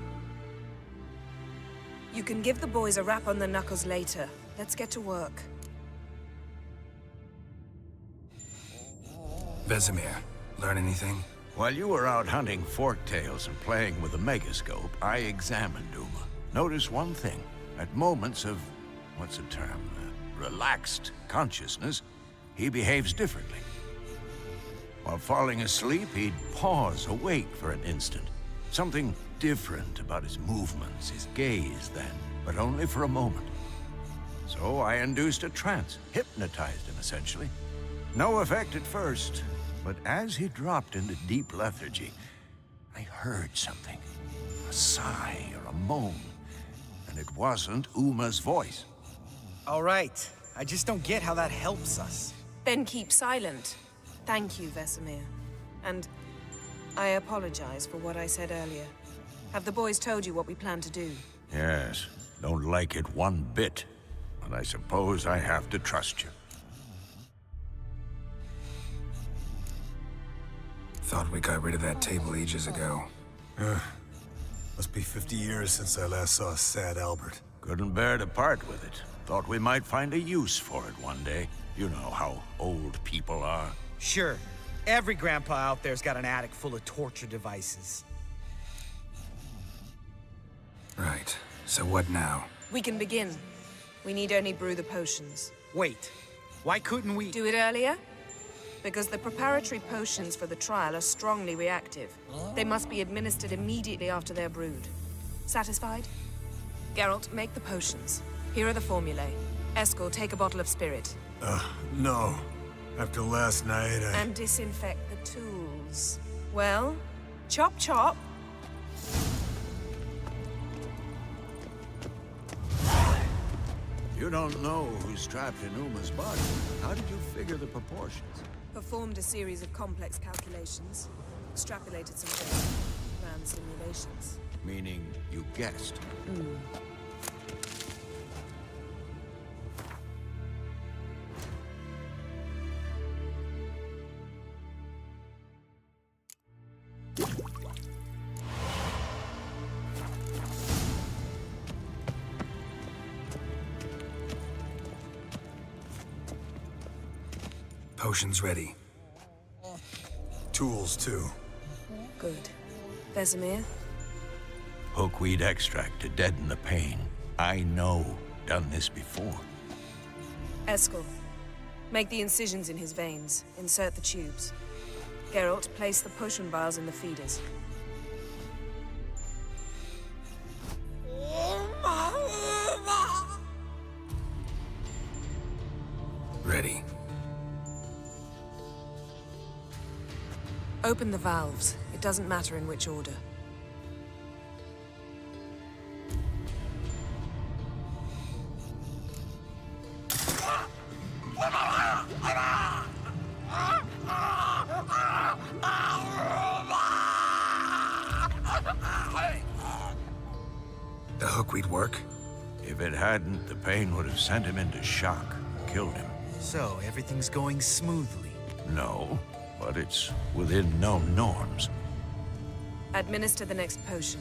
You can give the boys a rap on the knuckles later. Let's get to work. Vesemir, learn anything? While you were out hunting forktails and playing with the megascope, I examined Uma. Notice one thing. At moments of, what's the term, relaxed consciousness, he behaves differently. While falling asleep, he'd pause awake for an instant. Something different about his movements, his gaze then, but only for a moment. So I induced a trance, hypnotized him essentially. No effect at first, but as he dropped into deep lethargy, I heard something. A sigh or a moan. And it wasn't Uma's voice. All right. I just don't get how that helps us. Then keep silent. Thank you, Vesemir. And I apologize for what I said earlier. Have the boys told you what we plan to do? Yes, don't like it one bit. But I suppose I have to trust you. Thought we got rid of that table ages ago. Must be 50 years since I last saw sad Albert. Couldn't bear to part with it. Thought we might find a use for it one day. You know how old people are. Sure. Every grandpa out there's got an attic full of torture devices. Right. So what now? We can begin. We need only brew the potions. Wait. Why couldn't we... Do it earlier? Because the preparatory potions for the trial are strongly reactive. They must be administered immediately after they're brewed. Satisfied? Geralt, make the potions. Here are the formulae. Eskel, take a bottle of spirit. No. After last night, And disinfect the tools. Well, chop chop. You don't know who's trapped in Uma's body. How did you figure the proportions? Performed a series of complex calculations. Extrapolated some data. Ran simulations. Meaning you guessed. Potions ready. tools too. Good. Vesemir? Hookweed extract to deaden the pain. I know. Done this before. Eskel, make the incisions in his veins. Insert the tubes. Geralt, place the potion vials in the feeders. Ready. Open the valves. It doesn't matter in which order. The hookweed work? If it hadn't, the pain would have sent him into shock, killed him. So, everything's going smoothly. No, but it's within known norms. Administer the next potion.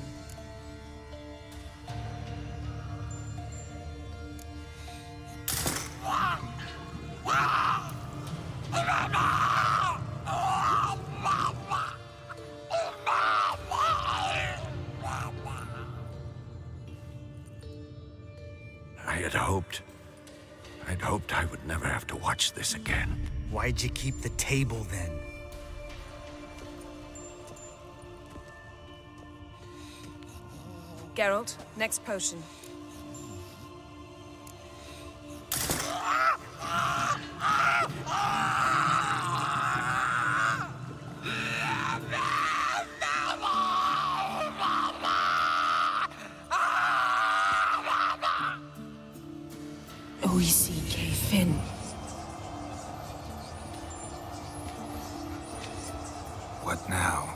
I'd hoped I would never have to watch this again. Why'd you keep the table then? Geralt, next potion. Oisi Finn. What now?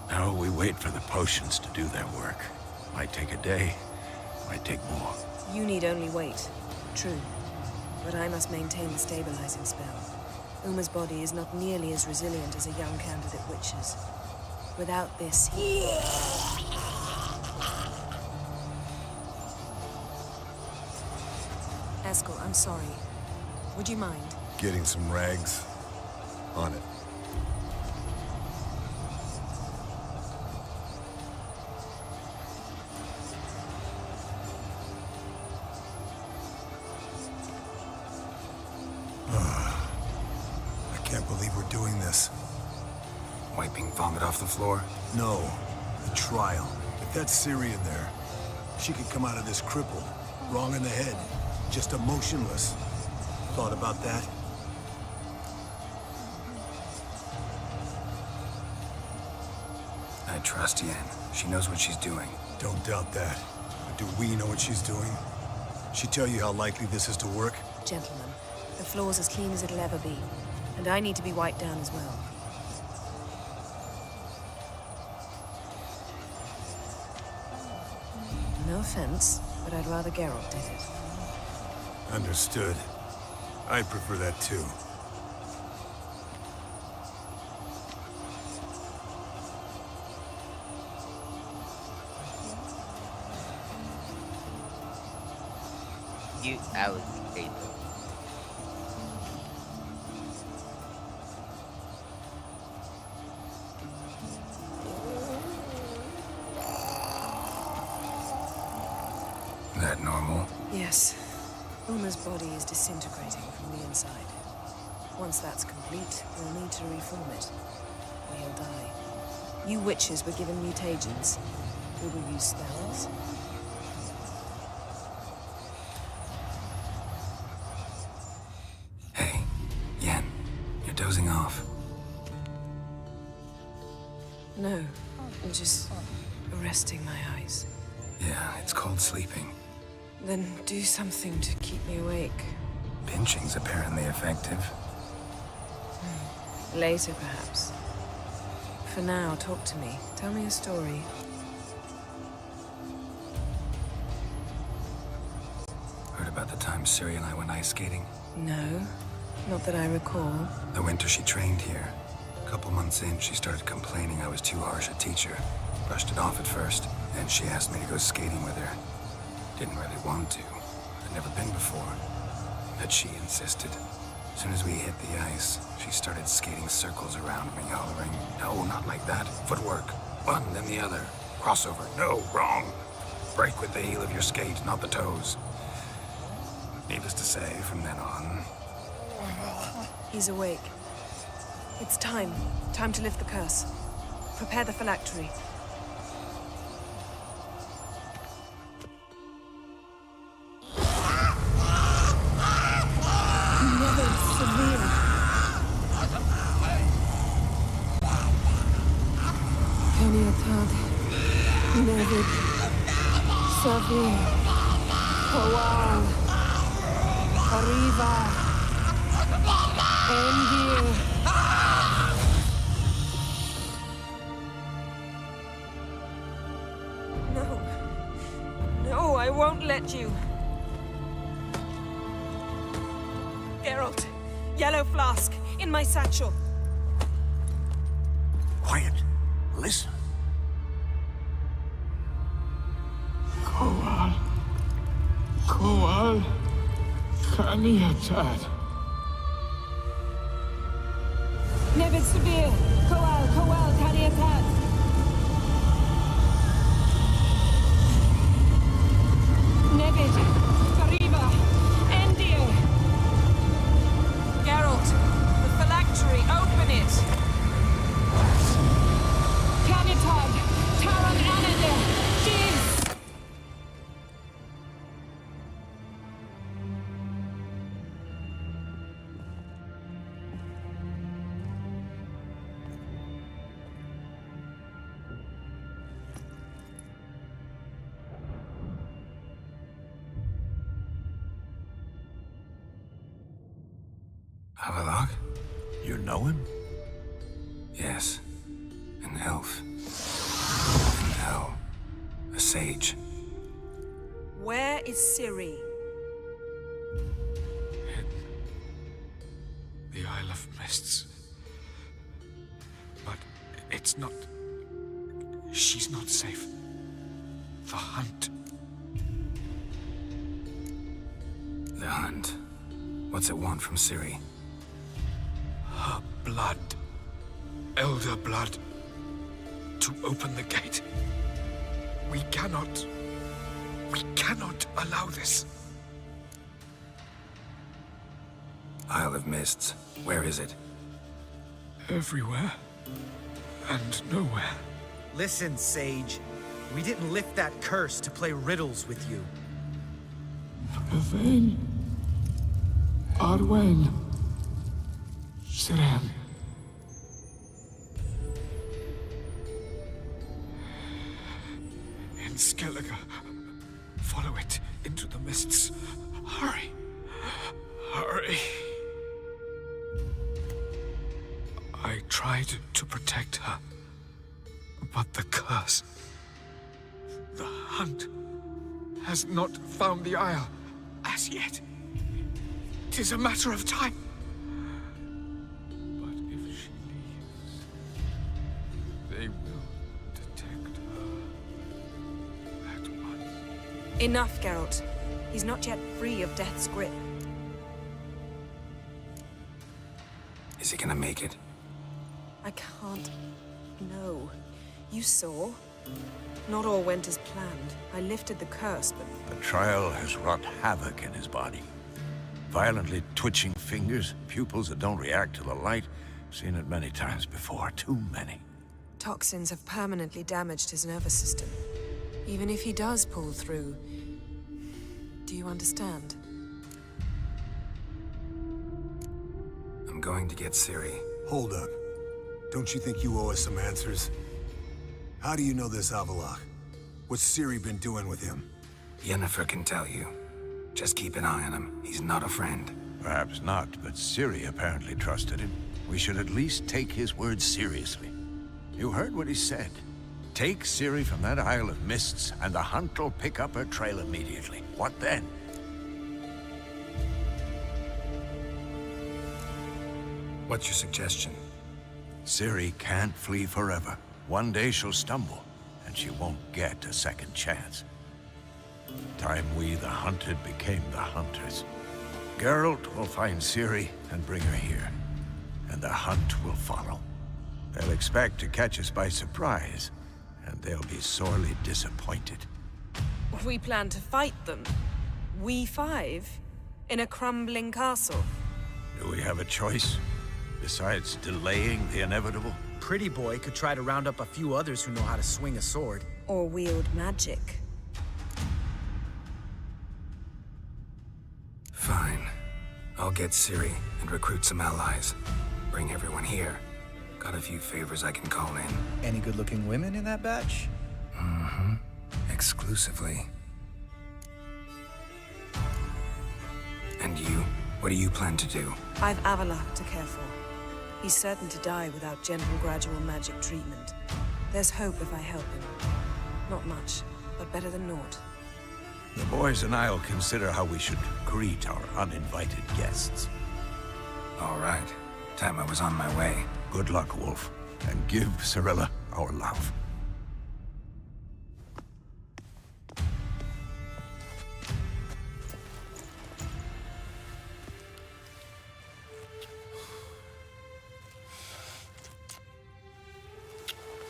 Now we wait for the potions to do their work. Might take a day, might take more. You need only wait. True. But I must maintain the stabilizing spell. Uma's body is not nearly as resilient as a young candidate witch's. Without this, he... Eskel, I'm sorry. Would you mind? Getting some rags. On it. I can't believe we're doing this. Wiping vomit off the floor? No, the trial. If that's Syrian there, she could come out of this crippled, wrong in the head. just emotionless. Thought about that? I trust Yen. She knows what she's doing. Don't doubt that. But do we know what she's doing? She tell you how likely this is to work? Gentlemen, the floor's as clean as it'll ever be. And I need to be wiped down as well. No offense, but I'd rather Geralt did it. Understood. I'd prefer that too. You alligator. That normal? Yes. Uma's body is disintegrating from the inside. Once that's complete, we'll need to reform it. Or he'll die. You witches were given mutagens. We will use spells. Hey, Yen, you're dozing off. No, I'm just resting my eyes. Yeah, it's called sleeping. Then do something to keep me awake. Pinching's apparently effective. Later, perhaps. For now, talk to me. Tell me a story. Heard about the time Ciri and I went ice skating? No, not that I recall. The winter she trained here. A couple months in, she started complaining I was too harsh a teacher. Brushed it off at first, then she asked me to go skating with her. Didn't really want to. I'd never been before. But she insisted. As soon as we hit the ice, she started skating circles around me, hollering, "No, not like that. Footwork. One, then the other. Crossover. No, wrong. Break with the heel of your skate, not the toes." Needless to say, from then on... He's awake. It's time. Time to lift the curse. Prepare the phylactery. Kaniatad, Nevid, Savir, Kowal, Arriva, Endir. No. No, I won't let you. Geralt, yellow flask, in my satchel. Quiet. Listen. Kowal. Kowal. Kaniatad. Nevid Savir, Kowal, Kaniatad. Nevid, Arriva, Endir. Geralt, the phylactery, open it! Kaniatad, Taran Anadir, Jeez. Havelock? You know him? Yes. An elf. An owl. A sage. Where is Ciri? The Isle of Mists. But it's not... She's not safe. The hunt. The hunt. What's it want from Ciri? Her blood. Elder blood. To open the gate. We cannot allow this. Isle of Mists. Where is it? Everywhere. And nowhere. Listen, Sage. We didn't lift that curse to play riddles with you. Yvain. Arwen. Siren. In Skellige. Follow it into the mists. Hurry. Hurry. I tried to protect her, but the curse, the hunt, has not found the Isle as yet. 'Tis a matter of time. But if she leaves, they will detect her at once. Enough, Geralt. He's not yet free of death's grip. Is he gonna make it? I can't. No. You saw. Not all went as planned. I lifted the curse, but The trial has wrought havoc in his body. Violently twitching fingers, pupils that don't react to the light. Seen it many times before, too many. toxins have permanently damaged his nervous system. Even if he does pull through, do you understand? I'm going to get Ciri. Hold up. Don't you think you owe us some answers? How do you know this Avallac'h? What's Ciri been doing with him? Yennefer can tell you. Just keep an eye on him. He's not a friend. Perhaps not, but Ciri apparently trusted him. We should at least take his words seriously. You heard what he said. Take Ciri from that Isle of Mists, and the hunt will pick up her trail immediately. What then? What's your suggestion? Ciri can't flee forever. One day she'll stumble, and she won't get a second chance. Time we, the hunted, became the hunters. Geralt will find Ciri and bring her here, and the hunt will follow. They'll expect to catch us by surprise, and they'll be sorely disappointed. We plan to fight them. We five? In a crumbling castle? Do we have a choice? Besides delaying the inevitable? Pretty Boy could try to round up a few others who know how to swing a sword. Or wield magic? Fine. I'll get Ciri and recruit some allies. Bring everyone here. Got a few favors I can call in. Any good-looking women in that batch? Mm-hmm. Exclusively. And you? What do you plan to do? I've Avallac'h to care for. He's certain to die without gentle, gradual magic treatment. There's hope if I help him. Not much, but better than naught. The boys and I'll consider how we should greet our uninvited guests. All right. Time I was on my way. Good luck, Wolf, and give Cirilla our love.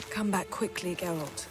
Come back quickly, Geralt.